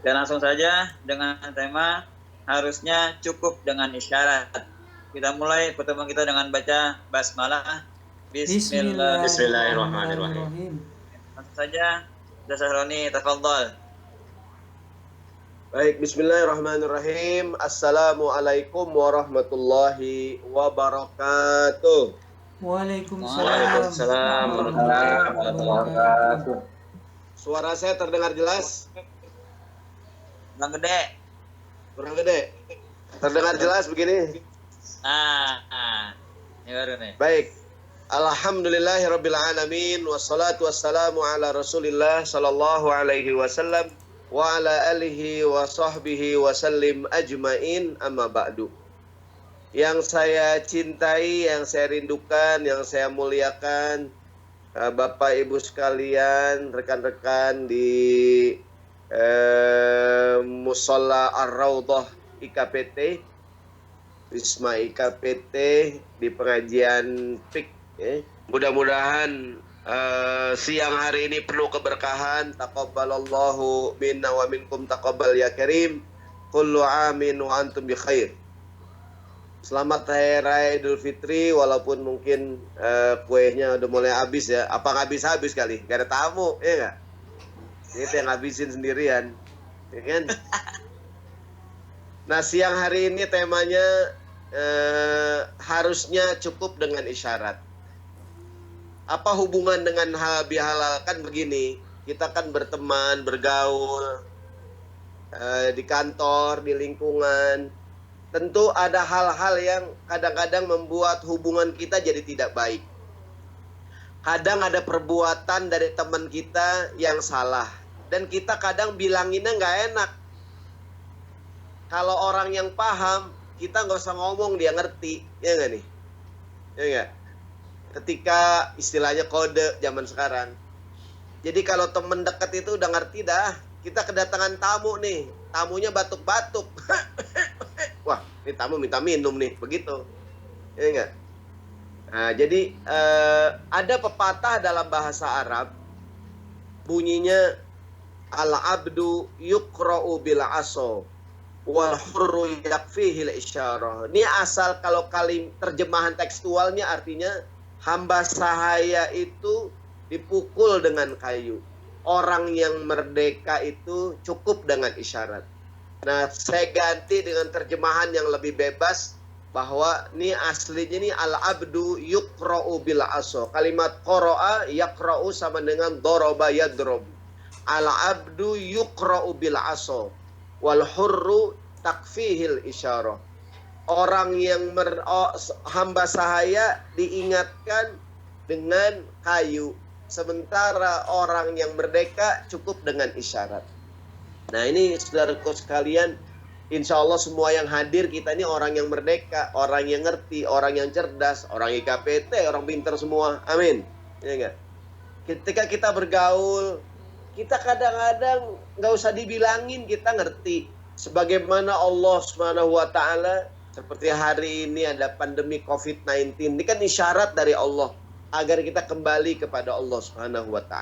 Dan langsung saja dengan tema harusnya cukup dengan isyarat. Kita mulai pertemuan kita dengan baca basmalah. Bismillahirrahmanirrahim. Bismillahirrahmanirrahim. Langsung saja, Dasar Roni, tafadhol. Baik, bismillahirrahmanirrahim. Assalamualaikum warahmatullahi wabarakatuh. Waalaikumsalam warahmatullahi wabarakatuh. Suara saya terdengar jelas? Kurang gede. Kurang gede? Terdengar jelas begini? Ini baru nih. Baik. Alhamdulillahirrabbilalamin. Wassalatu wassalamu ala rasulillah sallallahu alaihi wasallam wa ala alihi wa sahbihi wa sallim ajmain, amma ba'du. Yang saya cintai, yang saya rindukan, yang saya muliakan, Bapak Ibu sekalian, rekan-rekan di Musola Ar-Raudhah IKPT, Wisma IKPT di pengajian PIK. Mudah-mudahan siang hari ini penuh keberkahan. Taqabbalallahu minna wa minkum taqabbal ya karim. Kullu amin wa antum bi khair. Selamat Hari Raya Idul Fitri, walaupun mungkin kuenya udah mulai habis ya. Apa habis-habis kali? Gak ada tamu, ya nggak? Itu yang habisin sendirian, ya kan? Nah, siang hari ini temanya harusnya cukup dengan isyarat. Apa hubungan dengan hal bihalal? Kan begini, kita kan berteman, bergaul di kantor, di lingkungan. Tentu ada hal-hal yang kadang-kadang membuat hubungan kita jadi tidak baik. Kadang ada perbuatan dari teman kita yang salah, dan kita kadang bilanginnya nggak enak. Kalau orang yang paham, kita nggak usah ngomong, dia ngerti, ya nggak nih? Ya nggak? Ketika istilahnya kode zaman sekarang. Jadi kalau temen dekat itu udah ngerti dah, kita kedatangan tamu nih, tamunya batuk-batuk. Wah, ini tamu minta minum nih, begitu. Ya nggak? Nah, jadi ada pepatah dalam bahasa Arab, bunyinya al-abdu yukra'u bil aso wal hurru yakfihil isyarah. Ini asal kalau terjemahan tekstualnya artinya hamba sahaya itu dipukul dengan kayu. Orang yang merdeka itu cukup dengan isyarat. Nah, saya ganti dengan terjemahan yang lebih bebas, bahwa ini aslinya ini al-abdu yukra'u bil aso. Kalimat qara'a yakra'u sama dengan doroba yadrob. Al-abdu yukra'u bil aso wal hurru takfihil isyarah. Orang yang hamba sahaya diingatkan dengan kayu, sementara orang yang merdeka cukup dengan isyarat. Nah, ini saudaraku sekalian, insya Allah semua yang hadir kita ini orang yang merdeka, orang yang ngerti, orang yang cerdas, orang IKPT, orang pintar semua. Amin. Ya enggak? Ketika kita bergaul, kita kadang-kadang nggak usah dibilangin, kita ngerti. Sebagaimana Allah SWT, seperti hari ini ada pandemi COVID-19, ini kan isyarat dari Allah agar kita kembali kepada Allah SWT.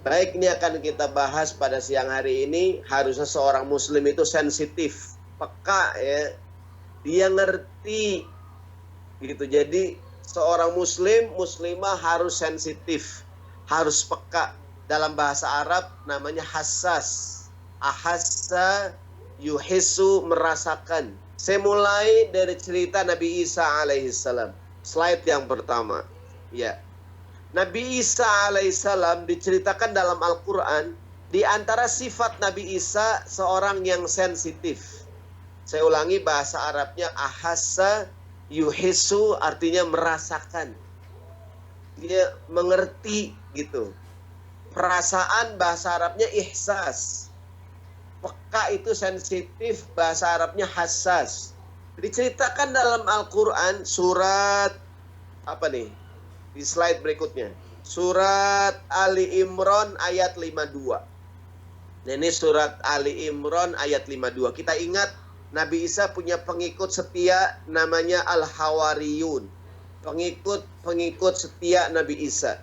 Baik, ini akan kita bahas pada siang hari ini. Harusnya seorang muslim itu sensitif, peka ya. Dia ngerti gitu. Jadi seorang muslimah harus sensitif, harus peka. Dalam bahasa Arab namanya hassas. Ahassa yuhissu, merasakan. Saya mulai dari cerita Nabi Isa alaihissalam. Slide yang pertama. Ya. Nabi Isa alaihissalam diceritakan dalam Al-Quran, di antara sifat Nabi Isa seorang yang sensitif. Saya ulangi, bahasa Arabnya ahassa yuhissu, artinya merasakan. Dia mengerti gitu. Perasaan bahasa Arabnya ihsas. Peka itu sensitif, bahasa Arabnya hassas. Diceritakan dalam Al-Quran surat apa nih? Di slide berikutnya. Surat Ali Imran ayat 52. Nah, ini surat Ali Imran ayat 52. Kita ingat Nabi Isa punya pengikut setia namanya Al-Hawariyun. Pengikut setia Nabi Isa.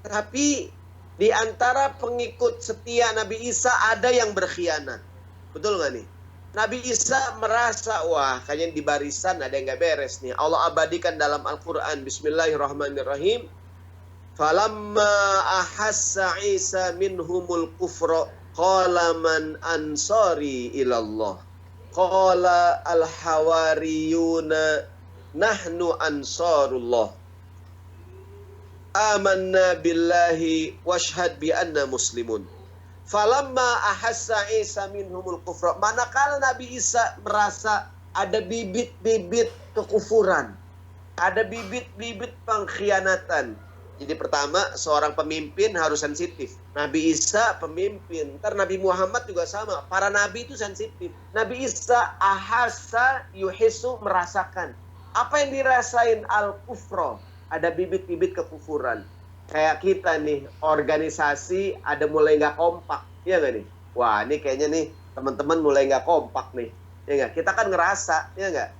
Tapi di antara pengikut setia Nabi Isa ada yang berkhianat. Betul nggak nih? Nabi Isa merasa, wah kayaknya di barisan ada yang nggak beres nih. Allah abadikan dalam Al-Quran. Bismillahirrahmanirrahim. Falamma ahassa Isa minhumul kufra qala man ansari ilallah. Qala al-hawariyuna nahnu ansarullah. Amanna billahi washhad bi anna muslimun. Falamma ahassa Isa minhumul kufra. Manakala Nabi Isa merasa ada bibit-bibit kekufuran, ada bibit-bibit pengkhianatan. Jadi pertama, seorang pemimpin harus sensitif. Nabi Isa pemimpin, ntar Nabi Muhammad juga sama. Para nabi itu sensitif. Nabi Isa ahassa yuhisu, merasakan. Apa yang dirasain al-kufra? Ada bibit-bibit kekufuran. Kayak kita nih, organisasi ada mulai nggak kompak, ya nggak nih? Wah, ini kayaknya nih teman-teman mulai nggak kompak nih, ya nggak? Kita kan ngerasa, ya nggak?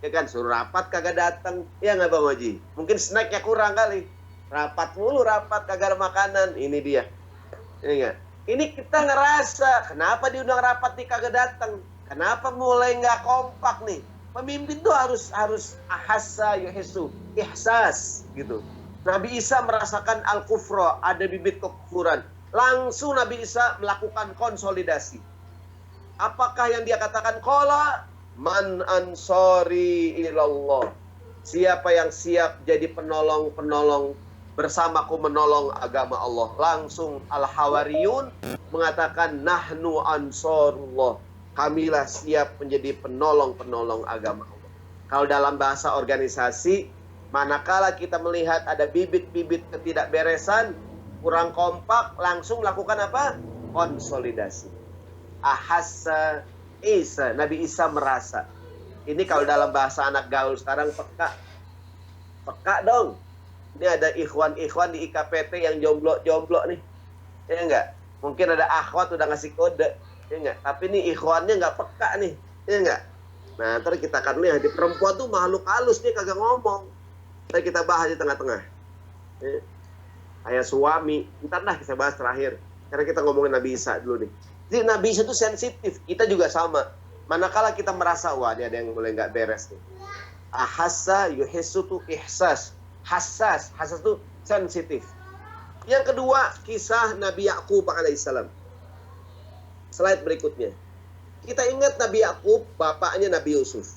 Ya kan, suruh rapat kagak datang, ya nggak Bang Oji? Mungkin snacknya kurang kali, rapat mulu, rapat kagak ada makanan, ini dia, ya nggak? Ini kita ngerasa, kenapa diundang rapat nih kagak datang? Kenapa mulai nggak kompak nih? Pemimpin tuh harus ahassa yuhisu, ihsas gitu. Nabi Isa merasakan al-kufra, ada bibit kekufuran. Langsung Nabi Isa melakukan konsolidasi. Apakah yang dia katakan? Qala man ansori ilallah. Siapa yang siap jadi penolong-penolong bersamaku menolong agama Allah. Langsung al-hawariyun mengatakan nahnu ansorullah. Kamilah siap menjadi penolong-penolong agama Allah. Kalau dalam bahasa organisasi, manakala kita melihat ada bibit-bibit ketidakberesan, kurang kompak, langsung melakukan apa? Konsolidasi. Ahassa Isa, Nabi Isa merasa. Ini kalau dalam bahasa anak gaul sekarang peka. Peka dong. Ini ada ikhwan-ikhwan di IKPT yang jomblo-jomblo nih. Ya enggak? Mungkin ada akhwat udah ngasih kode. Ya enggak? Tapi nih ikhwannya enggak peka nih. Ya enggak? Nah, ntar kita akan lihat di perempuan tuh makhluk halus, dia kagak ngomong. Ntar kita bahas di tengah-tengah. Kayak suami. Ntar dah kita bahas terakhir. Karena kita ngomongin Nabi Isa dulu nih. Jadi Nabi Isa itu sensitif. Kita juga sama. Manakala kita merasa, wah ini ada yang mulai nggak beres nih. Ahassa yuhissu tu ihsas. Hassas. Hassas itu sensitif. Yang kedua, kisah Nabi Yakub alaihissalam. Slide berikutnya. Kita ingat Nabi Yakub, bapaknya Nabi Yusuf.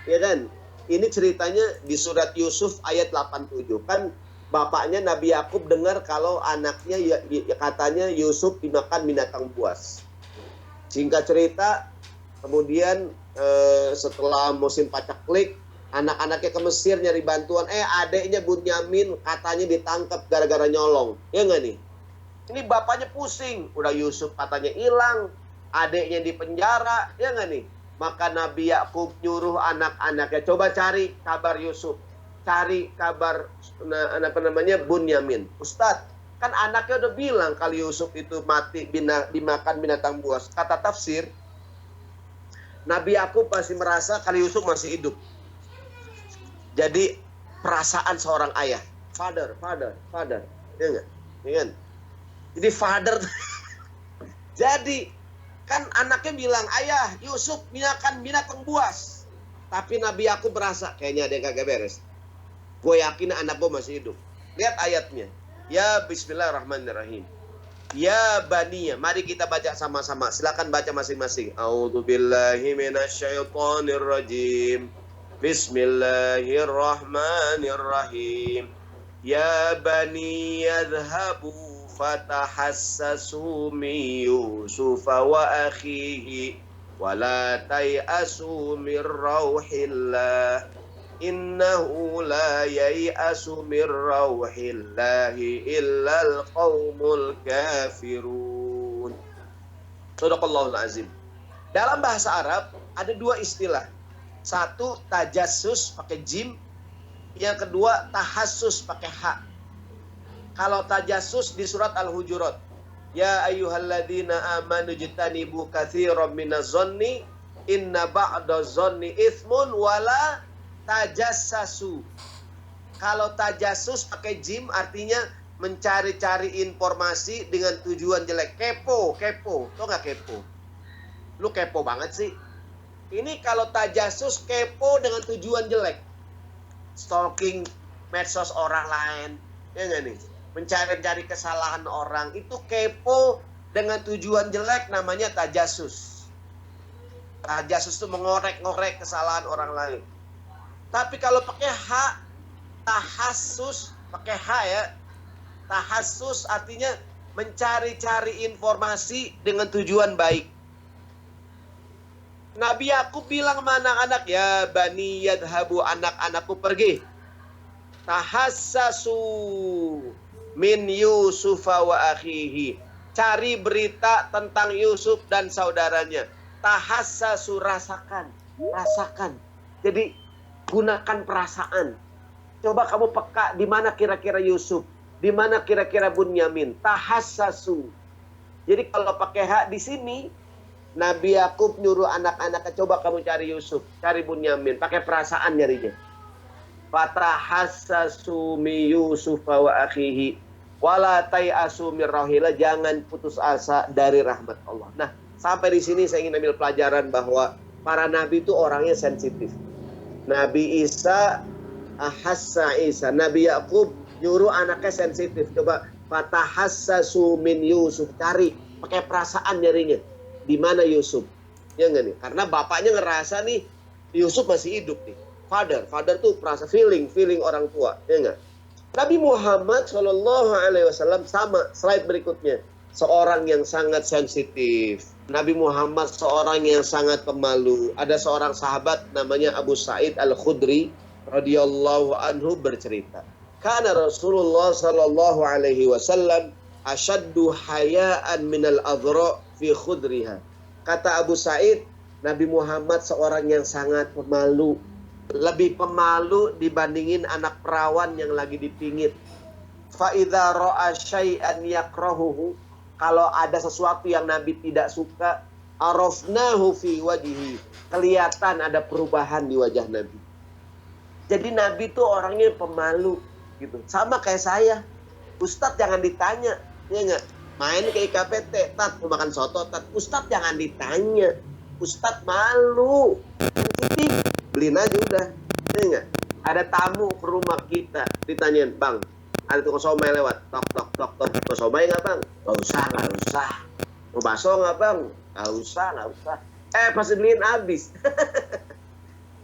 Ya kan? Ini ceritanya di surat Yusuf ayat 87. Kan bapaknya Nabi Yakub dengar kalau anaknya katanya Yusuf dimakan binatang buas. Singkat cerita, kemudian setelah musim pacaklik, anak-anaknya ke Mesir nyari bantuan. Adeknya Bunyamin katanya ditangkap gara-gara nyolong. Ya nggak nih? Ini bapaknya pusing. Udah Yusuf katanya hilang, adeknya di penjara. Ya nggak nih? Maka Nabi Yakub nyuruh anak-anaknya, coba cari kabar Yusuf. Cari kabar Bunyamin. Ustadz, kan anaknya udah bilang kalau Yusuf itu mati dimakan binatang buas. Kata tafsir, Nabi Yakub masih merasa kalau Yusuf masih hidup. Jadi perasaan seorang ayah, father. Ya enggak? Ya kan? Jadi father. Jadi kan anaknya bilang, ayah Yusuf makan binatang buas. Tapi Nabi Yakub merasa kayaknya ada yang kagak beres. Gue yakin anak gue masih hidup. Lihat ayatnya. Ya bismillahirrahmanirrahim. Ya baniya. Mari kita baca sama-sama. Silakan baca masing-masing. A'udzubillahi minasyaitonirrajim. Bismillahirrahmanirrahim. Ya bani yadhhabu fatahassasu min Yusuf wa akhihi wa la tay'asu min rauhillah. Innahu la yai'asu min rauhillahi illal qaumul kafirun. Shadaqallahul azim. Dalam bahasa Arab ada dua istilah. Satu tajassus pakai jim, yang kedua tahassus pakai ha. Kalau tajassus di surat Al-Hujurat, ya ayyuhalladzina amanu jtanibu katsiran minaz-zanni inna ba'daz-zanni itsmun wala tajassasu. Kalau tajassus pakai jim artinya mencari-cari informasi dengan tujuan jelek. Kepo. Tau nggak kepo? Lu kepo banget sih. Ini kalau tajasus kepo dengan tujuan jelek. Stalking medsos orang lain. Ya nggak nih? Mencari-cari kesalahan orang. Itu kepo dengan tujuan jelek, namanya tajasus. Tajasus itu mengorek-ngorek kesalahan orang lain. Tapi kalau pakai hak, tahassus, pakai hak ya. Tahassus artinya mencari-cari informasi dengan tujuan baik. Nabi Yakub bilang sama anak-anak, ya bani yadhabu, anak-anakku pergi. Tahassasu min Yusufa wa akhihi. Cari berita tentang Yusuf dan saudaranya. Tahassasu, rasakan. Rasakan. Jadi gunakan perasaan. Coba kamu peka, di mana kira-kira Yusuf? Di mana kira-kira Bunyamin? Tahassasu. Jadi kalau pakai hak di sini, Nabi Yakub nyuruh anak-anaknya, coba kamu cari Yusuf, cari Bunyamin, pakai perasaan nyarinya. Fatahassasu mi Yusuf wa akhihi wala tai'asu mir rahila, jangan putus asa dari rahmat Allah. Nah, sampai di sini saya ingin ambil pelajaran bahwa para nabi itu orangnya sensitif. Nabi Isa ahassa Isa, Nabi Yakub nyuruh anaknya sensitif. Coba fatahassasu min Yusuf, cari pakai perasaan nyarinya. Di mana Yusuf? Ya enggak nih? Karena bapaknya ngerasa nih Yusuf masih hidup nih. Father tuh perasa feeling orang tua, ya enggak? Nabi Muhammad SAW sama, slide berikutnya. Seorang yang sangat sensitif. Nabi Muhammad seorang yang sangat pemalu. Ada seorang sahabat namanya Abu Sa'id Al-Khudri radhiyallahu anhu bercerita. Kana Rasulullah sallallahu alaihi wasallam asyaddu hayaan minal adhra fi khudriha. Kata Abu Sa'id, Nabi Muhammad seorang yang sangat pemalu. Lebih pemalu dibandingin anak perawan yang lagi dipingit. Fa idza ra'a syai'an yakrahuhu, kalau ada sesuatu yang Nabi tidak suka, arafnahu fi wajhihi, kelihatan ada perubahan di wajah Nabi. Jadi Nabi itu orangnya pemalu gitu. Sama kayak saya. Ustadz jangan ditanya, ya enggak? Main ke IKPT, tat mau makan soto, tat. Ustadz jangan ditanya. Ustadz malu. Sensitif. Beliin aja udah. Ya enggak? Ada tamu ke rumah kita, ditanyain, "Bang, ada tukang somai lewat." Tok tok tok tok. "Mau somai enggak, Bang?" "Enggak usah, enggak usah." "Mau bakso enggak, Bang?" "Enggak usah, enggak usah." Pas dibeliin habis.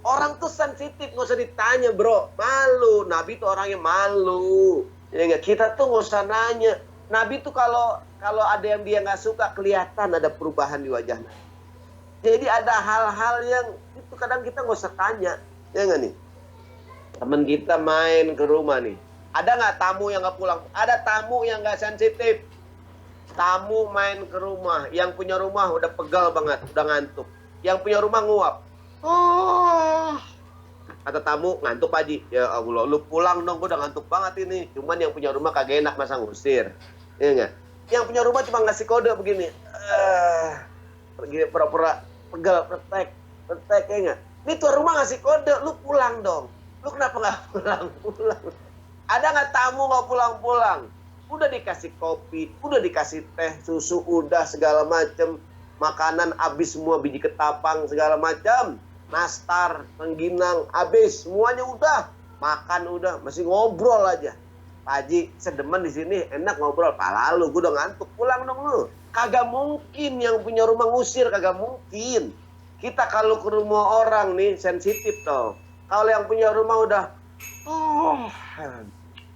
Orang tuh sensitif, nggak usah ditanya, bro. Malu. Nabi tuh orangnya malu. Ya enggak? Kita tuh nggak usah nanya. Nabi tuh kalau ada yang dia nggak suka, kelihatan ada perubahan di wajahnya. Jadi ada hal-hal yang itu kadang kita nggak usah tanya. Ya nggak nih? Temen kita main ke rumah nih. Ada nggak tamu yang nggak pulang? Ada tamu yang nggak sensitif. Tamu main ke rumah. Yang punya rumah udah pegal banget, udah ngantuk. Yang punya rumah nguap. Oh, kata tamu, ngantuk Pak Haji. Ya Allah, lu pulang dong, gue udah ngantuk banget ini. Cuman yang punya rumah kagak enak, masa ngusir. Iya enggak? Yang punya rumah cuma ngasih kode begini. Begini pura-pura pegal, petek, ya enggak? Ini tuan rumah ngasih kode, lu pulang dong. Lu kenapa nggak pulang? Ada nggak tamu nggak pulang-pulang? Udah dikasih kopi, udah dikasih teh, susu, udah segala macem. Makanan habis semua, biji ketapang, segala macam. Nastar, rengginang, habis. Semuanya udah. Makan udah, masih ngobrol aja. Pak Haji, sedemen di sini enak ngobrol. Pala lu, gue udah ngantuk, pulang dong lu. Kagak mungkin yang punya rumah ngusir, kagak mungkin. Kita kalau ke rumah orang nih, sensitif toh. Kalau yang punya rumah udah,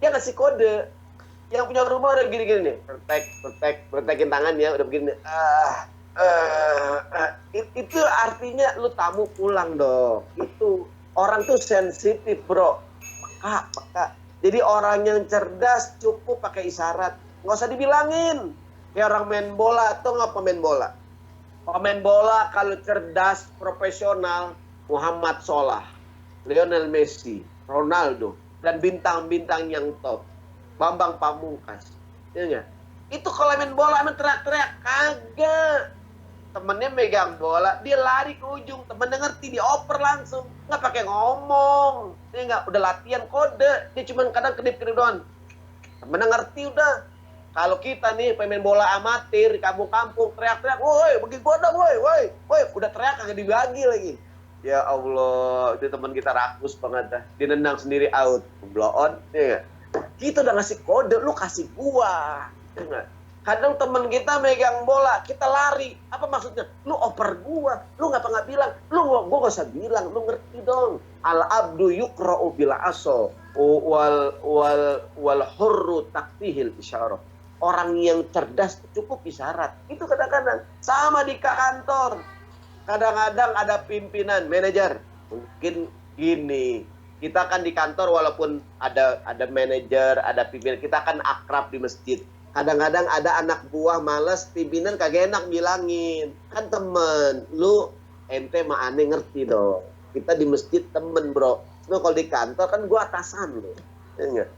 dia ngasih kode. Yang punya rumah udah gini-gini nih. Pertekin tangannya, udah begini. Itu artinya lu tamu pulang dong. Itu orang tuh sensitif, bro. Peka. Jadi orang yang cerdas cukup pakai isyarat, nggak usah dibilangin. Kayak orang main bola, atau nggak pemain bola. Pemain bola kalau cerdas, profesional, Muhammad Salah, Lionel Messi, Ronaldo, dan bintang-bintang yang top, Bambang Pamungkas, ya nggak? Itu kalau main bola main teriak-teriak, kagak. Temennya megang bola, dia lari ke ujung, temennya ngerti, dioper langsung, nggak pakai ngomong, dia nggak, udah latihan kode, dia cuma kadang kedip-kedip doang, temennya ngerti udah, Kalau kita nih pemain bola amatir di kampung-kampung teriak-teriak, woi, bagi gua dong, woi, udah teriak kagak dibagi lagi. Ya Allah, itu teman kita rakus banget dah. Dia nendang sendiri out, blow on, ya gak? Kita udah ngasih kode, lu kasih gua, ya gak? Kadang teman kita megang bola, kita lari. Apa maksudnya? Lu oper gua, lu nggak bilang, gua nggak usah bilang, lu ngerti dong. Al abdu yukra'u bil aso wal hurru taktihil isyarah. Orang yang cerdas cukup isyarat. Itu kadang-kadang sama di kantor. Kadang-kadang ada pimpinan, manajer. Mungkin gini, kita kan di kantor walaupun ada manajer, ada pimpinan, kita kan akrab di masjid. Kadang-kadang ada anak buah males, pimpinan kagak enak bilangin. Kan temen, lu ente mah aneh ngerti dong. Kita di masjid temen bro. Cuma kalau di kantor kan gua atasan lu. Ya,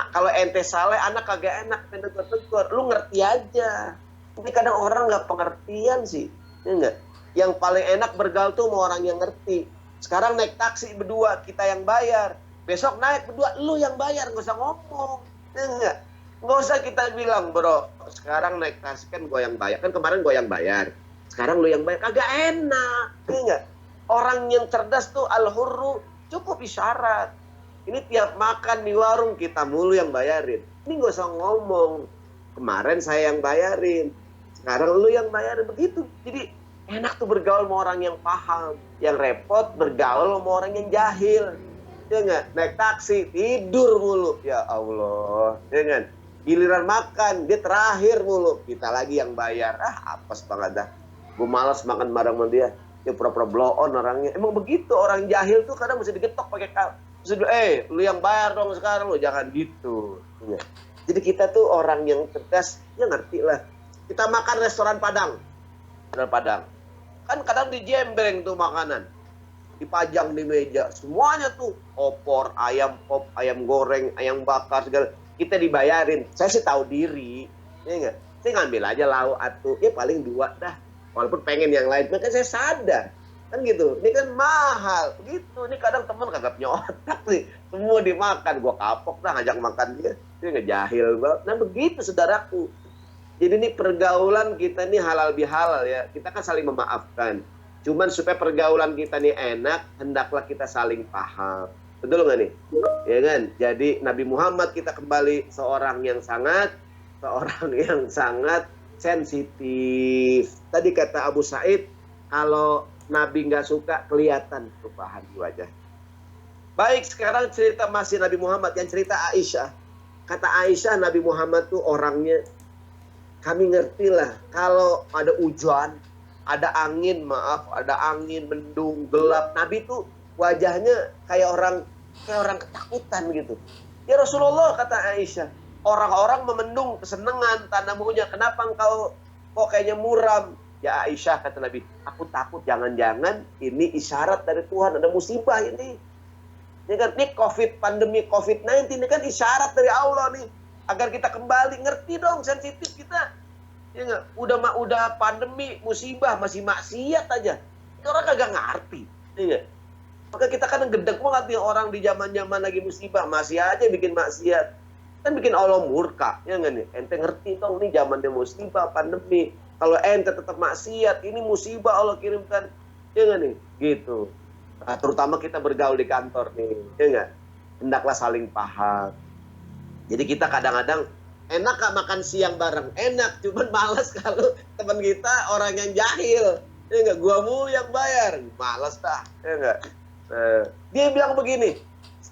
kalau ente salah anak kagak enak, tegur-tegur. Lu ngerti aja. Ini kadang orang nggak pengertian sih. Ya enggak? Yang paling enak bergaul tuh sama orang yang ngerti. Sekarang naik taksi berdua, kita yang bayar. Besok naik berdua, lu yang bayar, nggak usah ngomong. Ya enggak? Nggak usah kita bilang, bro, sekarang naik taksi kan gue yang bayar. Kan kemarin gue yang bayar. Sekarang lu yang bayar. Kagak enak. Ya enggak? Orang yang cerdas tuh al-hurru cukup isyarat. Ini tiap makan di warung kita mulu yang bayarin. Ini nggak usah ngomong. Kemarin saya yang bayarin. Sekarang lu yang bayarin. Begitu. Jadi enak tuh bergaul sama orang yang paham. Yang repot bergaul sama orang yang jahil. Ya enggak? Naik taksi, tidur mulu. Ya Allah. Ya enggak? Giliran makan, dia terakhir mulu. Kita lagi yang bayar. Apes banget dah. Gue malas makan bareng sama dia. Dia pura-pura blow on orangnya. Emang begitu, orang jahil tuh kadang mesti digetok pakai lu yang bayar dong sekarang, lu jangan gitu. Ya. Jadi kita tuh orang yang cerdas, ya ngerti lah. Kita makan restoran Padang. Kan kadang dijembreng tuh makanan. Dipajang di meja. Semuanya tuh opor, ayam pop, ayam goreng, ayam bakar, segala. Kita dibayarin. Saya sih tahu diri. Ya enggak? Saya ngambil aja lauk atuh. Ya paling 2 dah. Walaupun pengen yang lain. Makanya saya sadar. Kan gitu. Ini kan mahal. Gitu. Ini kadang teman kagak punya otak nih. Semua dimakan. Gua kapok dah ngajak makan dia. Dia ngejahil banget. Nah begitu saudaraku. Jadi ini pergaulan kita nih halal bihalal ya. Kita kan saling memaafkan. Cuman supaya pergaulan kita nih enak, hendaklah kita saling paham. Betul nggak nih? Ya kan? Jadi Nabi Muhammad kita kembali seorang yang sangat sensitif. Tadi kata Abu Said, kalau Nabi nggak suka kelihatan perubahan di wajah. Baik, sekarang cerita masih Nabi Muhammad, yang cerita Aisyah. Kata Aisyah, Nabi Muhammad tuh orangnya, kami ngerti lah, kalau ada hujan, ada angin, mendung, gelap. Nabi tuh wajahnya kayak orang ketakutan gitu. Ya Rasulullah, kata Aisyah, orang-orang memendung kesenangan tanamunya. Kenapa engkau kok kayaknya muram? Ya Aisyah, kata Nabi, aku takut jangan-jangan ini isyarat dari Tuhan, ada musibah ini. Ini kan ini pandemi COVID-19 ini kan isyarat dari Allah nih, agar kita kembali. Ngerti dong, sensitif kita. Ya enggak? Udah pandemi, musibah, masih maksiat aja. Ini orang kagak ngerti. Ya enggak? Maka kita kan gedek banget nih orang di zaman-zaman lagi musibah, masih aja bikin maksiat. Kan bikin Allah murka. Ya enggak nih? Ente ngerti dong, ini zamannya musibah, pandemi. Kalau ente tetap maksiat, ini musibah Allah kirimkan. Ya enggak nih? Gitu. Nah, terutama kita bergaul di kantor nih. Ya enggak? Hendaklah saling paham. Jadi kita kadang-kadang enak gak makan siang bareng? Enak, cuman malas kalau teman kita orang yang jahil. Ya enggak, gua mulu yang bayar. Malas dah. Ya enggak? Dia bilang begini,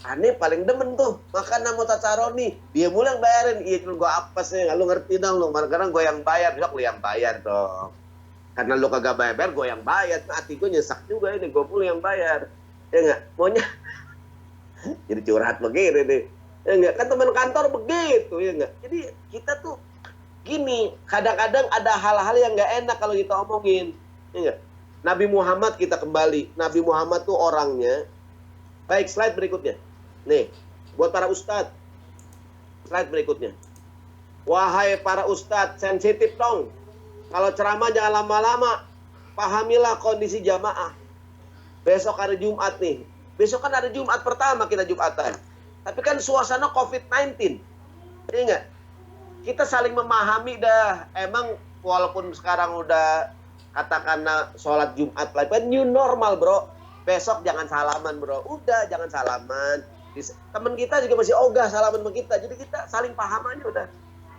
aneh paling demen tuh makan sama tacaroni. Dia mulu yang bayarin. Iya, cuma gua apes ya. Lu ngerti dong lu. Sekarang gua yang bayar, besok lu yang bayar dong. Karena lu kagak bayar, gua yang bayar. Nah, hati gua nyesek juga ini, gua mulu yang bayar. Ya enggak? Maunya jadi curhat begini nih. Ya enggak, kan teman kantor begitu, ya enggak. Jadi kita tuh gini, kadang-kadang ada hal-hal yang enggak enak kalau kita omongin, ya enggak. Nabi Muhammad kita kembali. Nabi Muhammad tuh orangnya. Baik, slide berikutnya. Nih, buat para ustadz. Slide berikutnya. Wahai para ustadz, sensitif dong. Kalau ceramah jangan lama-lama. Pahamilah kondisi jamaah. Besok hari Jumat nih. Besok kan ada Jumat pertama kita Jumatan. Tapi kan suasana COVID-19. Iya enggak? kita saling memahami dah. Emang walaupun sekarang udah katakanlah sholat Jumat lagi, kan new normal bro. Besok jangan salaman bro. Udah jangan salaman. Temen kita juga masih ogah salaman sama kita. Jadi kita saling paham aja udah.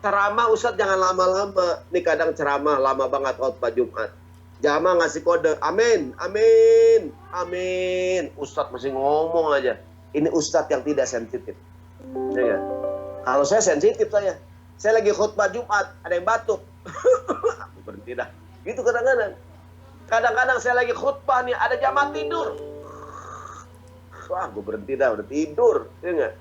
Ceramah Ustadz jangan lama-lama. Nih kadang ceramah lama banget khotbah Jumat. Jamaah ngasih kode, amin, amin, amin. Ustadz masih ngomong aja. Ini Ustadz yang tidak sensitif. Ya, kalau saya sensitif saya. Saya lagi khutbah Jumat, ada yang batuk. Aku berhenti dah. Gitu kadang-kadang. Kadang-kadang saya lagi khutbah nih, ada jamaah tidur. Wah, gue berhenti dah, udah tidur. Ya enggak?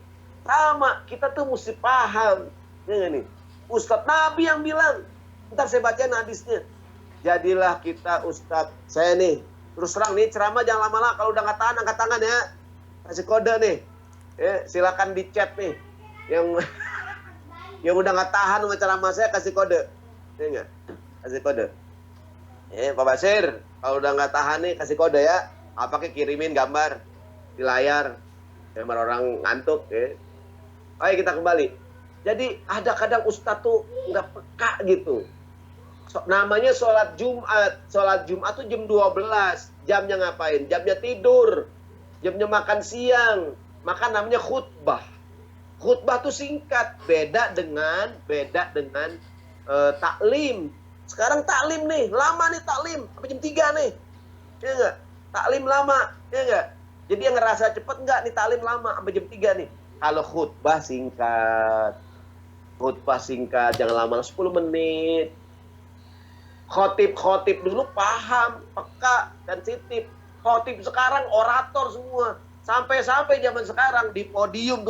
Sama, kita tuh mesti paham. Ya enggak nih? Ustadz Nabi yang bilang. Ntar saya bacain hadisnya. Jadilah kita Ustadz. Saya nih, terus terang nih, ceramah jangan lama-lama. Kalau udah nggak tahan, angkat tangan ya. Kasih kode nih. Ya, silakan di chat nih. Yang udah nggak tahan sama ceramah saya, kasih kode. Ya enggak? Kasih kode. Pak Basir, kalau udah nggak tahan nih, kasih kode ya. Apakah kirimin gambar di layar. Gambar orang ngantuk. Ya. Oke, kita kembali. Jadi ada kadang Ustadz tuh nggak peka gitu. Namanya sholat Jumat. Sholat Jumat tuh jam 12. Jamnya ngapain? Jamnya tidur. Jamnya makan siang. Maka namanya khutbah. Khutbah tuh singkat. Beda dengan taklim. Sekarang taklim nih, lama nih taklim, sampai jam 3 nih. Ya enggak? Taklim lama, ya enggak? Jadi yang ngerasa cepet enggak nih taklim lama sampai jam 3 nih. Kalau khutbah singkat. Khutbah singkat, jangan lama 10 menit. Khotib dulu paham, peka, sensitif. Khotib sekarang orator semua. Sampai zaman sekarang di podium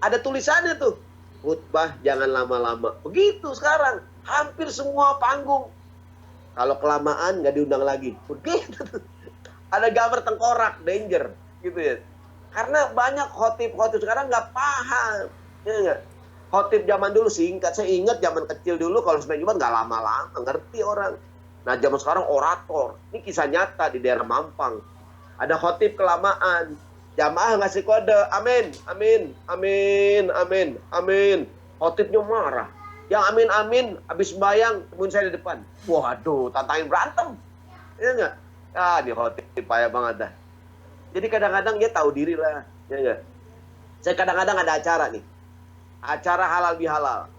ada tulisannya tuh. Khutbah jangan lama-lama. Begitu sekarang. Hampir semua panggung. Kalau kelamaan nggak diundang lagi. Begitu. Ada gambar tengkorak, danger. Gitu ya. Karena banyak khotib sekarang nggak paham. Ya nggak? Khotib zaman dulu singkat. Saya ingat zaman kecil dulu kalau sembahyang Jumat nggak lama-lama. Ngerti orang. Nah zaman sekarang orator. Ini kisah nyata di daerah Mampang. Ada khotib kelamaan. Jamaah ngasih kode. Amin, amin, amin, amin, amin. Khotibnya marah. Yang amin-amin, habis bayang, temuin saya di depan. Waduh, tantangin berantem. Iya nggak? Ah, di khotib payah banget dah. Jadi kadang-kadang dia tahu diri lah. Iya nggak? Saya kadang-kadang ada acara nih. Acara halal bihalal.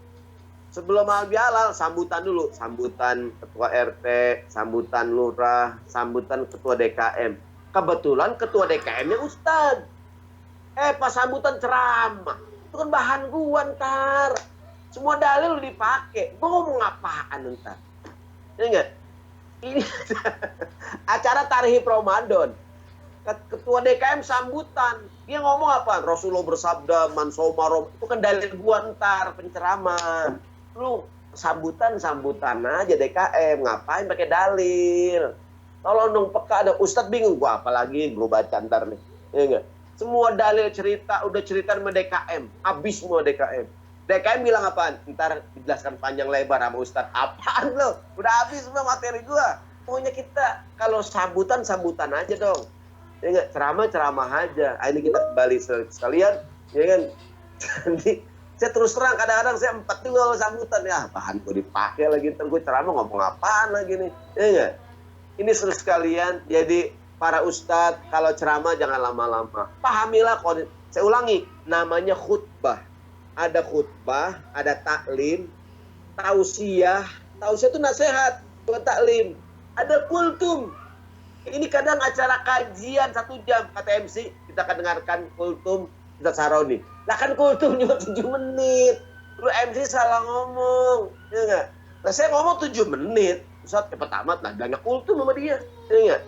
Sebelum halal bihalal, sambutan dulu. Sambutan ketua RT, sambutan lurah, sambutan ketua DKM. Kebetulan ketua DKM-nya Ustadz. Pas sambutan ceramah. Itu kan bahan gua ntar. Semua dalil dipakai. Gue ngomong apaan ntar? Ya enggak? Ini acara Tarhib Ramadan. Ketua DKM sambutan. Dia ngomong apa? Rasulullah bersabda, man soma rom. Itu kan dalil gua ntar penceramah. Lu sambutan aja DKM. Ngapain pakai dalil? Tolong dong peka, ada Ustadz bingung. Gua apalagi gue baca ntar nih. Ya enggak? Semua dalil udah cerita sama DKM. Habis semua DKM. DKM bilang apaan? Ntar dijelaskan panjang lebar sama Ustadz. Apaan lo? Udah habis semua materi gua. Pokoknya kita kalau sambutan aja dong. Ya enggak? Ceramah aja. Ini kita kembali sekalian. Ya kan? Jadi saya terus terang kadang-kadang saya 4 kalau sambutan. Ya bahan gua dipakai lagi. Ntar gue ceramah ngomong apaan lagi nih. Ya enggak? Ini seluruh sekalian. Jadi para ustadz kalau ceramah jangan lama-lama. Pahamilah. Saya ulangi. Namanya khutbah. Ada khutbah, ada taklim, tausiah. Tausiah itu nasihat, bukan taklim. Ada kultum. Ini kadang acara kajian 1 jam, kata MC. Kita akan dengarkan kultum Ustadz Saroni. Lah kan kultum cuma 7 menit. Lu MC salah ngomong. Ya enggak? Nah saya ngomong 7 menit. Ustadz cepet amat lah, banyak kultum sama dia. Ya enggak?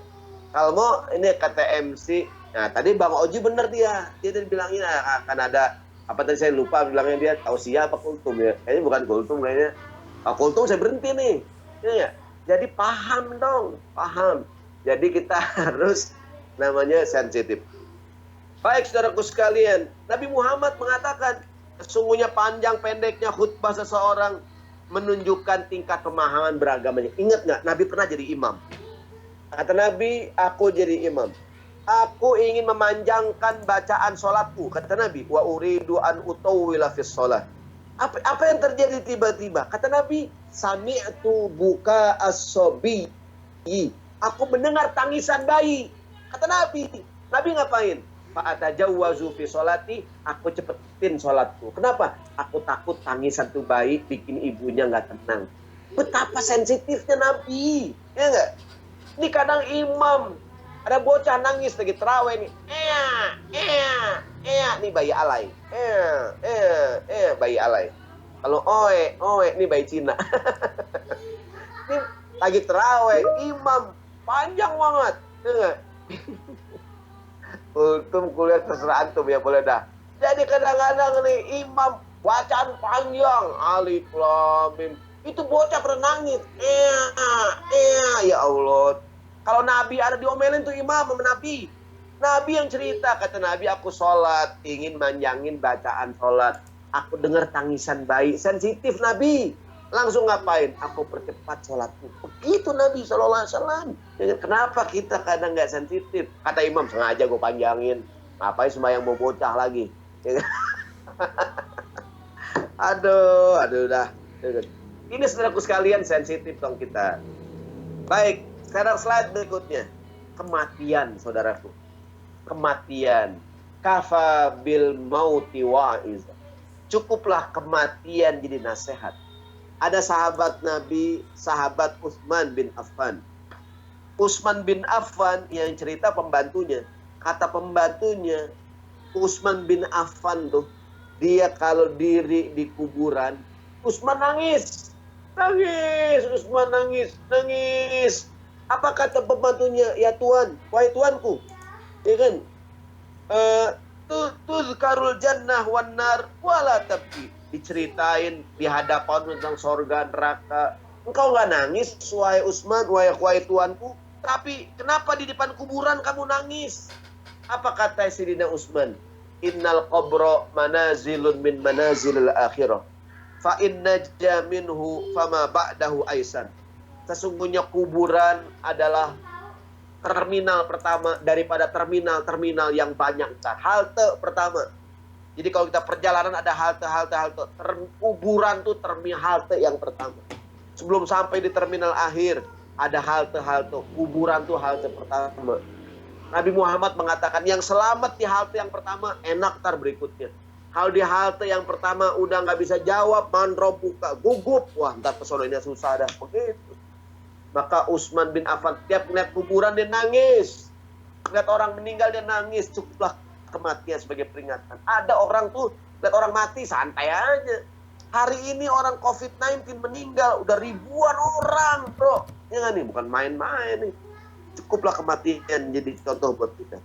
Kalau mau, ini kata MC. Nah tadi Bang Oji bener dia. Dia tadi bilangin akan ada apa tadi saya lupa bilangnya dia tausiah apa kultum ya. Kayaknya bukan kultum kayaknya. Kultum saya berhenti nih. Ya, jadi paham dong, paham. Jadi kita harus namanya sensitif. Baik saudaraku sekalian, Nabi Muhammad mengatakan sesungguhnya panjang pendeknya khutbah seseorang menunjukkan tingkat pemahaman beragamanya. Ingat nggak? Nabi pernah jadi imam. Kata Nabi, aku jadi imam. Aku ingin memanjangkan bacaan sholatku, kata Nabi. Wa uridu an utawwila fis sholat. Apa yang terjadi tiba-tiba? Kata Nabi, sami'tu buka as-sobi. Aku mendengar tangisan bayi. Kata Nabi. Nabi ngapain? Fa'atajawwazu fi sholati, aku cepetin sholatku. Kenapa? Aku takut tangisan tuh bayi bikin ibunya nggak tenang. Betapa sensitifnya Nabi. Ya nggak? Ini kadang imam, ada bocah nangis lagi terawih nih. Nih bayi alay. Bayi alay. Kalau oe, ini bayi Cina. Ini lagi terawih, imam panjang banget. Ya nggak? Untung kuliah terserah antum ya, boleh dah. Jadi kadang-kadang nih imam bacaan panjang, alif lam mim. Itu bocah pada nangis. Ya Allah. Kalau Nabi ada diomelin tuh imam sama Nabi. Nabi yang cerita, kata Nabi, aku sholat, ingin manjangin bacaan sholat. Aku dengar tangisan bayi, sensitif Nabi. Langsung ngapain? Aku percepat sholatku. Begitu Nabi SAW. Kenapa kita kadang nggak sensitif? Kata imam, sengaja gue panjangin. Ngapain sembahyang mau bocah lagi? Aduh, dah. Ini saudaraku sekalian, sensitif dong kita. Baik, sekarang slide berikutnya. Kematian, saudaraku. Kematian. Kafa bil mauti wa'iz. Cukuplah kematian jadi nasihat. Ada sahabat Nabi, sahabat Utsman bin Affan. Utsman bin Affan yang cerita pembantunya. Kata pembantunya, Utsman bin Affan tuh, dia kalau diri di kuburan, Utsman nangis. Utsman nangis. Apa kata pembantunya? Ya Tuhan, wahai Tuanku. Ya kan? Tuzkarul jannah wan nar wala tabki. Diceritain di hadapan tentang sorga neraka. Engkau nggak nangis, wahai Utsman, wahai Tuanku. Tapi kenapa di depan kuburan kamu nangis? Apa kata Sayyidina Utsman? Innal qabra manazilun min manazilil akhirah. Fa inna minhu fama ba'dahu aisan. Sesungguhnya kuburan adalah terminal pertama daripada terminal yang banyak. Halte pertama. Jadi kalau kita perjalanan ada halte. Kuburan tuh halte yang pertama. Sebelum sampai di terminal akhir, ada halte. Kuburan tuh halte pertama. Nabi Muhammad mengatakan yang selamat di halte yang pertama, enak tar berikutnya. Kalau di halte yang pertama udah nggak bisa jawab, mandro buka, gugup, wah ntar kesononya susah dah. Begitu. Maka Utsman bin Affan tiap ngeliat kuburan dia nangis. Ngeliat orang meninggal dia nangis. Cukuplah kematian sebagai peringatan. Ada orang tuh lihat orang mati santai aja. Hari ini orang COVID-19 meninggal udah ribuan orang, bro. Ya nggak nih, bukan main-main nih. Cukuplah kematian jadi contoh buat kita.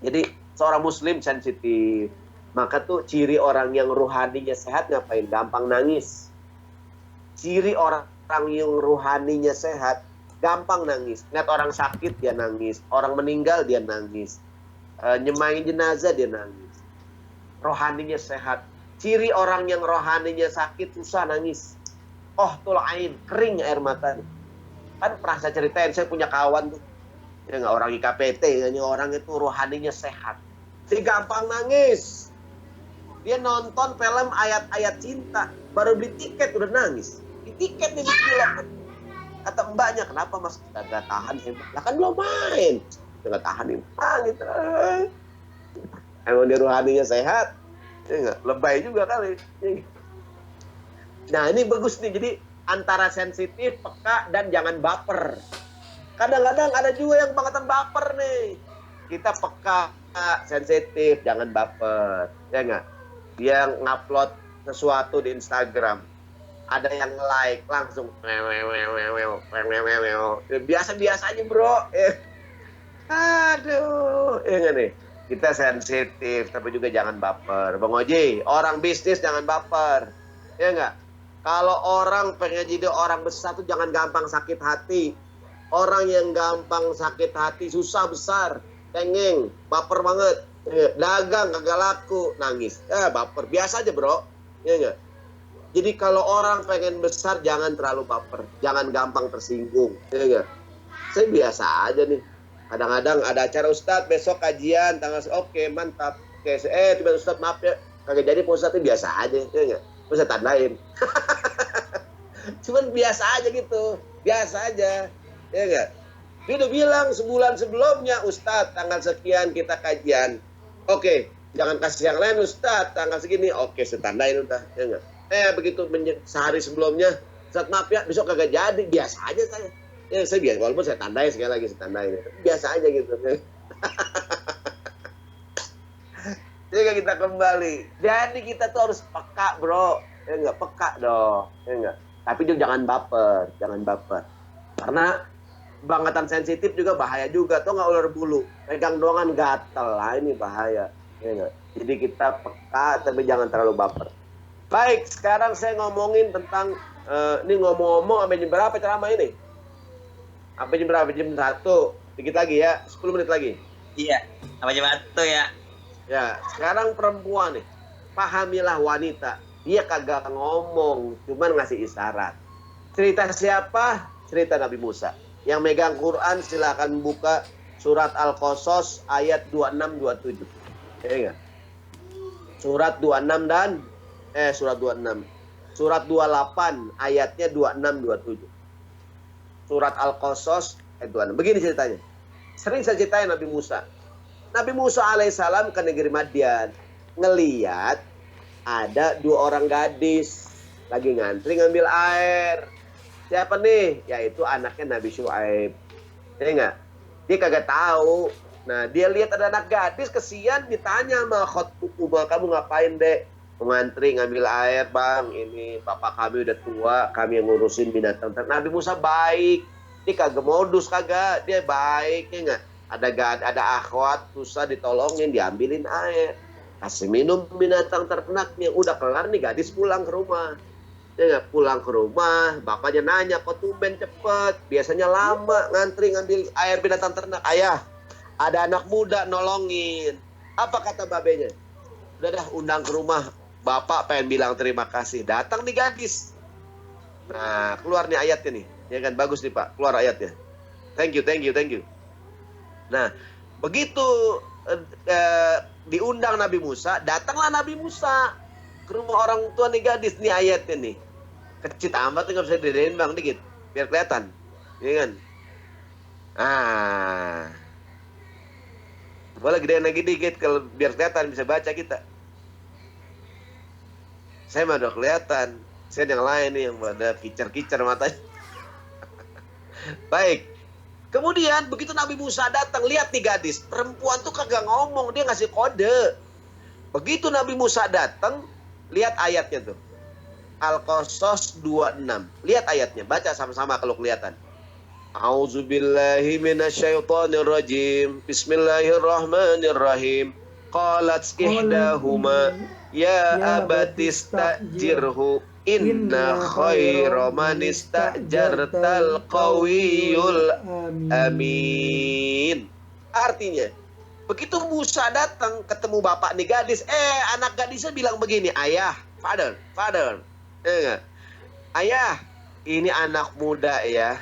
Jadi seorang muslim sensitif. Maka tuh ciri orang yang ruhaninya sehat ngapain? Gampang nangis. Ciri orang yang ruhaninya sehat gampang nangis. Lihat orang sakit dia nangis, orang meninggal dia nangis. Nyemain jenazah dia nangis. Rohaninya sehat. Ciri orang yang rohaninya sakit susah nangis. Tul ain, kering air mata. Kan pernah saya ceritain, saya punya kawan tuh. Ya nggak orang IKPT, hanya orang itu rohaninya sehat. Dia gampang nangis. Dia nonton film ayat-ayat cinta, baru beli tiket udah nangis. Di tiket nih dibilang. Kata mbaknya, kenapa mas? Kita gak tahan hebat. Lah kan belum main. Nggak tahan nih, gitu. Emang dia rohaninya sehat, ya nggak? Lebay juga kali. Nah ini bagus nih, jadi antara sensitif, peka, dan jangan baper. Kadang-kadang ada juga yang bangetan baper nih. Kita peka, sensitif, jangan baper, ya nggak? Dia ngupload sesuatu di Instagram, ada yang like langsung, biasa-biasa aja bro. Aduh, ya nih. Kita sensitif, tapi juga jangan baper. Bang Oji, orang bisnis jangan baper. Ya enggak? Kalau orang pengen jadi orang besar tuh jangan gampang sakit hati. Orang yang gampang sakit hati, susah besar. Cengeng, baper banget. Dagang, kagak laku, nangis. Baper. Biasa aja bro. Ya enggak? Jadi kalau orang pengen besar, jangan terlalu baper. Jangan gampang tersinggung. Ya enggak? Saya biasa aja nih. Kadang-kadang ada acara Ustadz, besok kajian, tanggal oke, mantap. Oke, tiba Ustadz maaf ya, kagak jadi Pak Ustadz, biasa aja, ya enggak? Bisa tandain. Cuman biasa aja gitu, biasa aja, ya enggak? Dia udah bilang sebulan sebelumnya, Ustadz tanggal sekian kita kajian. Oke, jangan kasih yang lain Ustadz, tanggal segini. Oke, saya tandain udah, ya enggak? Begitu sehari sebelumnya, Ustadz maaf ya, besok kagak jadi, biasa aja saya. Ya saya biasa, walaupun saya tandain sekali lagi, saya tandain. Biasa aja gitu. Jadi kita kembali. Jadi kita tuh harus peka, bro. Ya enggak, peka dong. Ya enggak. Tapi juga jangan baper, jangan baper. Karena bangetan sensitif juga bahaya juga. Tuh nggak ular bulu. Pegang doangan gatel. Lah ini bahaya. Ya enggak. Jadi kita peka tapi jangan terlalu baper. Baik, sekarang saya ngomongin tentang ini ngomong-ngomong sampai jam berapa ceramah ini? Sampai jam berapa? Jam 1. Dikit lagi ya, 10 menit lagi. Iya, sampai jam 1 ya. Ya, sekarang perempuan nih. Pahamilah wanita. Dia kagak ngomong, cuman ngasih isyarat. Cerita siapa? Cerita Nabi Musa. Yang megang Quran silakan buka surat Al-Qasas ayat 26-27. Ya enggak? Surat 26 dan surat 26. Surat 28 ayatnya 26-27. Surat Al-Qasas ayat 26. Begini ceritanya. Sering saya ceritain Nabi Musa. Nabi Musa alaihissalam ke negeri Madian. Ngeliat ada 2 orang gadis lagi ngantri ngambil air. Siapa nih? Yaitu anaknya Nabi Syuaib. Ya enggak? Dia kagak tahu. Nah, dia lihat ada anak gadis, kesian, ditanya sama khotbah, kamu ngapain, Dek? Ngantri ngambil air, Bang. Ini bapak kami udah tua, kami yang ngurusin binatang. Nabi Musa baik. Dia kagak modus, kagak. Dia baik, ya enggak? Ada akhwat, susah ditolongin, diambilin air. Kasih minum binatang ternaknya. Udah kelar nih, gadis pulang ke rumah. Ya, pulang ke rumah, bapaknya nanya, kok tumben cepet? Biasanya lama ngantri ngambil air binatang ternak. Ayah, ada anak muda nolongin. Apa kata babenya? Udah dah, undang ke rumah. Bapak pengen bilang terima kasih. Datang nih gadis. Nah, keluar nih ayatnya nih. Ya kan, bagus nih Pak, keluar ayatnya. Thank you. Nah, begitu diundang Nabi Musa, datanglah Nabi Musa ke rumah orang tua nih gadis. Nih ayatnya nih. Kecil amat tuh, nggak bisa didedain Bang dikit, biar kelihatan. Iya kan? Boleh gedein lagi dikit, kalau biar kelihatan bisa baca kita. Saya mah udah kelihatan. Saya yang lain nih, yang ada kicer-kicer matanya. Baik. Kemudian begitu Nabi Musa datang, lihat nih gadis. Perempuan tuh kagak ngomong, dia ngasih kode. Begitu Nabi Musa datang, lihat ayatnya tuh. Al-Qasas 26. Lihat ayatnya, baca sama-sama kalau kelihatan. A'udzubillahi minasyaitonirrajim. Bismillahirrahmanirrahim. Qalat ihdahuma ya abatistajirhu inna khaira man istajartal qawiyul amin. Artinya, begitu Musa datang ketemu bapak nih gadis, anak gadisnya bilang begini, ayah, father, ayah, ini anak muda ya,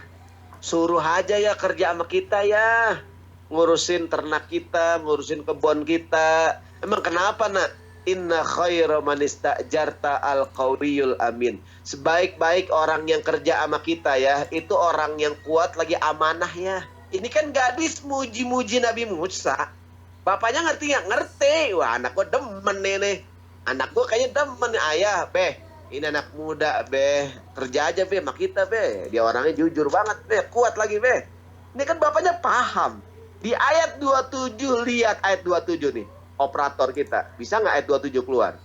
suruh aja ya kerja sama kita ya, ngurusin ternak kita, ngurusin kebun kita. Emang kenapa nak? Inna khaira man istajarta al-qawiyul amin. Sebaik-baik orang yang kerja sama kita ya, itu orang yang kuat lagi amanah ya. Ini kan gadis muji-muji Nabi Musa. Bapaknya ngerti nggak? Ngerti. Wah, anak gua demen nih. Anak gua kayaknya demen nih. Ayah, Beh. Ini anak muda, Beh. Kerja aja, Beh, sama kita, Beh. Dia orangnya jujur banget, Beh. Kuat lagi, Beh. Ini kan bapaknya paham. Di ayat 27, lihat ayat 27 nih. Operator kita. Bisa nggak ayat 27 keluar?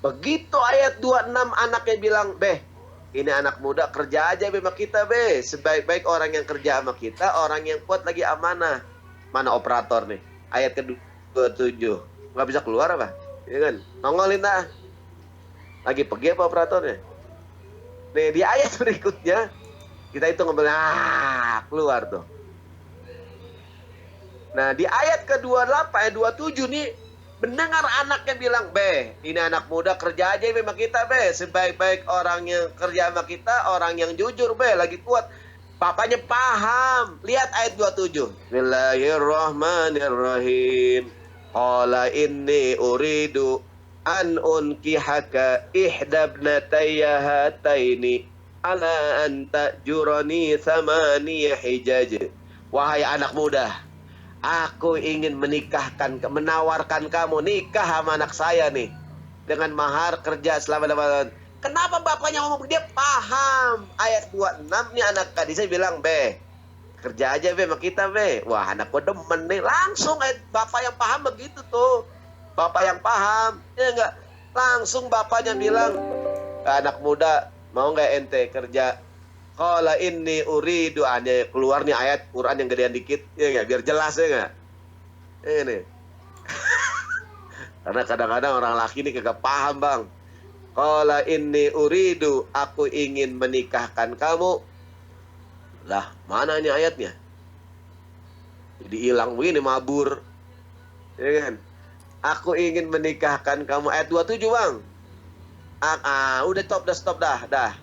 Begitu ayat 26 anaknya bilang, Beh, ini anak muda kerja aja sama kita, Beh. Sebaik-baik orang yang kerja sama kita, orang yang kuat lagi amanah. Mana operator nih? Ayat ke-27. Nggak bisa keluar apa? Ya kan? Nongolin dah. Lagi pergi apa operatornya? Nih, di ayat berikutnya, kita hitung ngambil, keluar tuh. Nah, di ayat ke-28, ayat 27 nih, mendengar anaknya bilang, Beh, ini anak muda kerja aja sama kita, Beh. Sebaik-baik orang yang kerja sama kita, orang yang jujur, Beh, lagi kuat. Bapaknya paham. Lihat ayat 27. Bismillahirrahmanirrahim. Qala inni uridu an unkihaka ihdabnatayya hataini ala an ta'jurani thamaniya hijaj. Wahai anak muda, aku ingin menawarkan kamu nikah sama anak saya nih dengan mahar kerja selama 8 tahun. Kenapa bapaknya ngomong? Dia paham ayat 26 nih. Anak Khadijah bilang, be, kerja aja be sama kita be. Wah, anak gua demen nih. Langsung bapak yang paham begitu tuh. Bapak yang paham, ya enggak? Langsung bapaknya bilang, anak muda, mau nggak ente kerja? Qala inni uridu, keluar nih ayat Quran yang gedean dikit, ya enggak? Biar jelas, ya enggak? Ini. Karena kadang-kadang orang laki ini kagak paham, Bang. Qala inni uridu, aku ingin menikahkan kamu. Lah, mana ini ayatnya? Jadi hilang begini, mabur. Ya kan? Aku ingin menikahkan kamu. Ayat 27, Bang. Udah stop dah.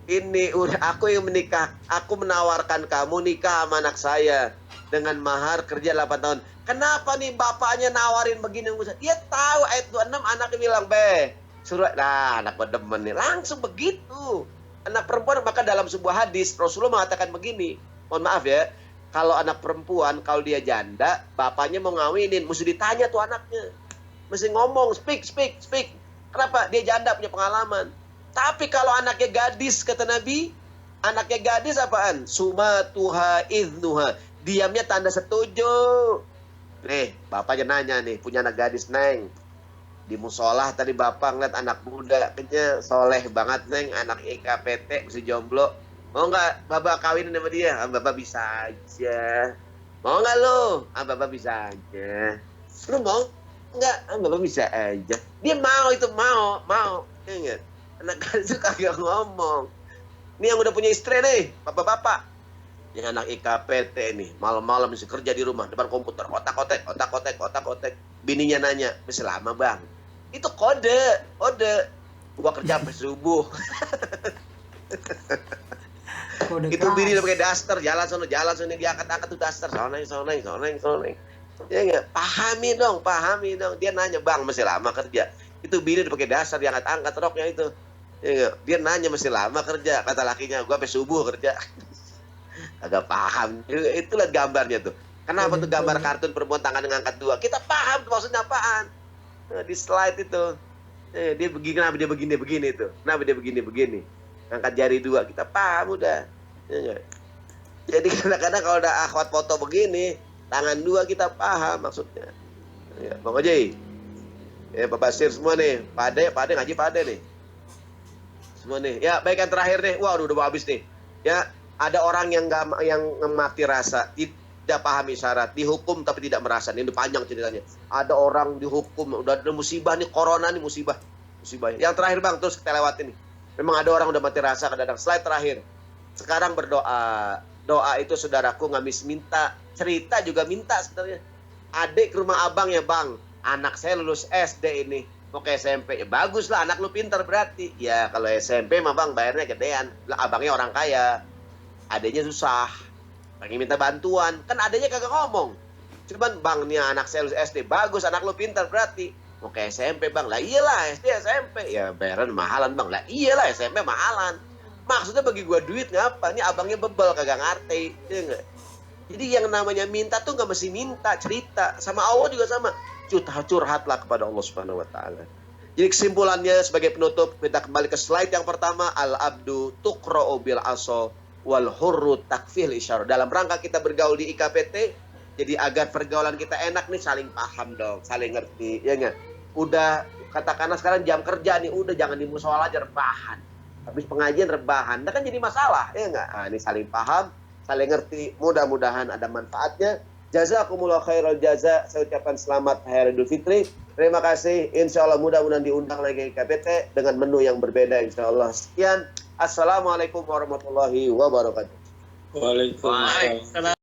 Ini udah, aku yang menikah. Aku menawarkan kamu nikah sama anak saya dengan mahar kerja 8 tahun. Kenapa nih bapaknya nawarin begini? Dia tahu ayat 26 anaknya bilang, be, suruh, nah anak demen nih. Langsung begitu. Anak perempuan, maka dalam sebuah hadis Rasulullah mengatakan begini. Mohon maaf ya. Kalau anak perempuan, kalau dia janda, bapaknya mau ngawinin, mesti ditanya tuh anaknya. Mesti ngomong, speak. Kenapa? Dia janda, punya pengalaman. Tapi kalau anaknya gadis, kata Nabi, anaknya gadis apaan? Sumatuha idnuha. Diamnya tanda setuju. Nih, bapaknya nanya nih, punya anak gadis, Neng. Di musola tadi bapak ngeliat anak muda, kayaknya soleh banget, Neng. Anak IKPT, mesti jomblo. Mau nggak bapak kawinin sama dia? Bapak bisa aja. Mau nggak lo? Bapak bisa aja. Lu mau nggak? Bapak bisa aja. Dia mau itu, mau. Ingat, anak gadis itu kagak ngomong. Ini yang udah punya istri nih, bapak-bapak. Yang anak IKPT nih, malam-malam mesti kerja di rumah depan komputer, otak-otek. Bininya nanya, masih lama bang? Itu kode. Gua kerja sampai subuh. Itu bini udah pakai daster, jalan sono dia angkat tuh daster, soneng. Ya enggak, pahami dong. Dia nanya, "Bang, masih lama kerja?" Itu bini udah pakai daster, dia angkat roknya itu. Ya enggak, dia nanya masih lama kerja, kata lakinya, "Gua sampai subuh kerja." Agak paham. Itulah gambarnya tuh. Kenapa tuh gambar kartun perempuan tangan ngangkat dua? Kita paham tuh maksudnya apaan. Nah, di slide itu. Dia begini, kenapa dia begini itu? Kenapa dia begini? Angkat jari dua, kita paham udah. Ya, jadi kadang-kadang kalau udah akhwat foto begini, tangan dua kita paham maksudnya. Ya, Bang Oji. Ya, Pak Basir semua nih. Pade ngaji pade nih. Semua nih. Ya, baik yang terakhir nih. Wah, udah habis nih. Ya, ada orang yang mati rasa, tidak paham isyarat, dihukum tapi tidak merasa. Ini panjang ceritanya. Ada orang dihukum, udah ada musibah nih, corona nih musibah. Yang terakhir Bang, terus kita lewatin nih. Memang ada orang udah mati rasa, kadang-kadang slide terakhir. Sekarang berdoa. Doa itu saudaraku ngamis minta. Cerita juga minta sebenarnya. Adik ke rumah abang ya bang. Anak saya lulus SD ini. Mau ke SMP. Ya bagus lah, anak lu pintar berarti. Ya kalau SMP mah bang bayarnya gedean. Lah abangnya orang kaya. Adiknya susah. Pengen minta bantuan. Kan adiknya kagak ngomong. Cuman bang nih anak saya lulus SD. Bagus, anak lu pintar berarti. Mau ke SMP bang. Lah iyalah SD SMP. Ya bayaran mahalan bang. Lah iyalah SMP mahalan. Maksudnya bagi gua duit ngapa? Ini abangnya bebel kagak ngerti, ya enggak? Jadi yang namanya minta tuh nggak mesti minta, cerita. Sama Allah juga sama. Curhatlah kepada Allah Subhanahu wa taala. Jadi kesimpulannya sebagai penutup, kita kembali ke slide yang pertama, al-abdu tuqra'u bil aso wal hurru takfil isyarah. Dalam rangka kita bergaul di IKPT, jadi agar pergaulan kita enak nih, saling paham dong, saling ngerti, ya enggak? Udah katakanlah sekarang jam kerja nih, udah jangan di musola aja rebahan. Habis pengajian rebahan, nah kan jadi masalah, ya enggak? Nah, ini saling paham, saling ngerti, mudah-mudahan ada manfaatnya. Jazakumullah khairal jaza. Saya ucapkan selamat Hari Idul Fitri. Terima kasih. Insya Allah mudah-mudahan diundang lagi KPT dengan menu yang berbeda. Insya Allah. Sekian. Assalamualaikum warahmatullahi wabarakatuh. Waalaikumsalam.